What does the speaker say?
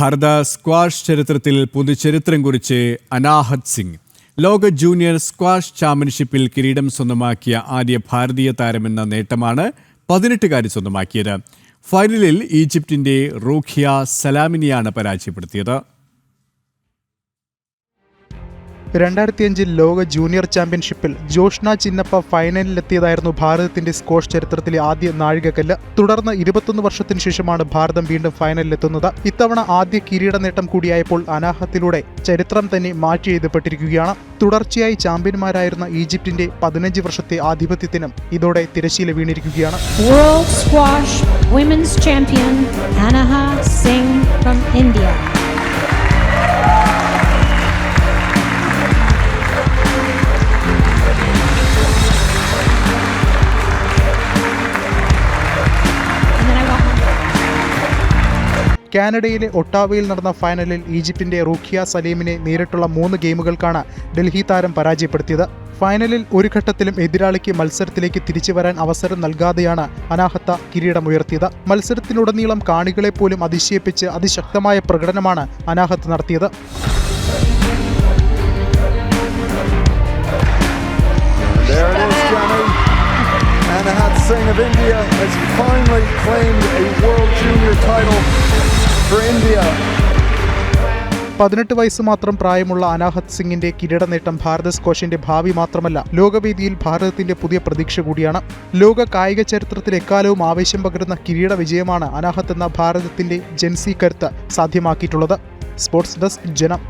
ഭാരത squash ചരിത്രത്തിൽ പുതുചരിത്രം കുറിച്ച് അനാഹത് സിംഗ്. ലോക ജൂനിയർ സ്ക്വാഷ് ചാമ്പ്യൻഷിപ്പിൽ കിരീടം സ്വന്തമാക്കിയ ആദ്യ ഭാരതീയ താരമെന്ന നേട്ടമാണ് 18-കാരി സ്വന്തമാക്കിയത്. ഫൈനലിൽ ഈജിപ്തിന്റെ റൂഖിയ സലാമിനെയാണ് പരാജയപ്പെടുത്തിയത്. 2005 ലോക ജൂനിയർ ചാമ്പ്യൻഷിപ്പിൽ ജോഷ്ന ചിന്നപ്പ ഫൈനലിലെത്തിയതായിരുന്നു ഭാരതത്തിന്റെ സ്ക്വാഷ് ചരിത്രത്തിലെ ആദ്യ നാഴികക്കല്ല്. തുടർന്ന് 21 വർഷത്തിനു ശേഷമാണ് ഭാരതം വീണ്ടും ഫൈനലിലെത്തുന്നത്. ഇത്തവണ ആദ്യ കിരീട നേട്ടം കൂടിയായപ്പോൾ അനാഹത്തിലൂടെ ചരിത്രം തന്നെ മാറ്റി എഴുതപ്പെട്ടിരിക്കുകയാണ്. തുടർച്ചയായി ചാമ്പ്യന്മാരായിരുന്ന ഈജിപ്തിന്റെ 15 വർഷത്തെ ആധിപത്യത്തിനും ഇതോടെ തിരശ്ശീല വീണിരിക്കുകയാണ്. World Squash Women's Champion Anahat Singh from India. കാനഡയിലെ ഒട്ടാവയിൽ നടന്ന ഫൈനലിൽ ഈജിപ്തിന്റെ റൂഖിയ സലീമിനെ നേരിട്ടുള്ള 3 ഗെയിമുകൾക്കാണ് ഡൽഹി താരം പരാജയപ്പെടുത്തിയത്. ഫൈനലിൽ ഒരു ഘട്ടത്തിലും എതിരാളിക്ക് മത്സരത്തിലേക്ക് തിരിച്ചു വരാൻ അവസരം നൽകാതെയാണ് അനാഹത്ത കിരീടമുയർത്തിയത്. മത്സരത്തിനുടനീളം കാണികളെ പോലും അതിശയിപ്പിച്ച് അതിശക്തമായ പ്രകടനമാണ് അനാഹത്ത് നടത്തിയത്. Anahat Singh of India has finally claimed a World Junior title for India. 18 വയസ്സ് മാത്രം പ്രായമുള്ള അനാഹത് സിംഗിന്റെ കിരീട നേട്ടം ഭാരത സ്ക്വാഷിന്റെ ഭാവി മാത്രമല്ല, ലോകവേദിയിൽ ഭാരതത്തിന്റെ പുതിയ പ്രതീക്ഷ കൂടിയാണ്. ലോക കായിക ചരിത്രത്തിൽ എക്കാലവും ആവേശം പകരുന്ന കിരീട വിജയമാണ് അനാഹത്ത് എന്ന ഭാരതത്തിന്റെ ജൻസി കരുത്ത് സാധ്യമാക്കിയിട്ടുള്ളത്. സ്പോർട്സ് ഡെസ്ക്, ജനം.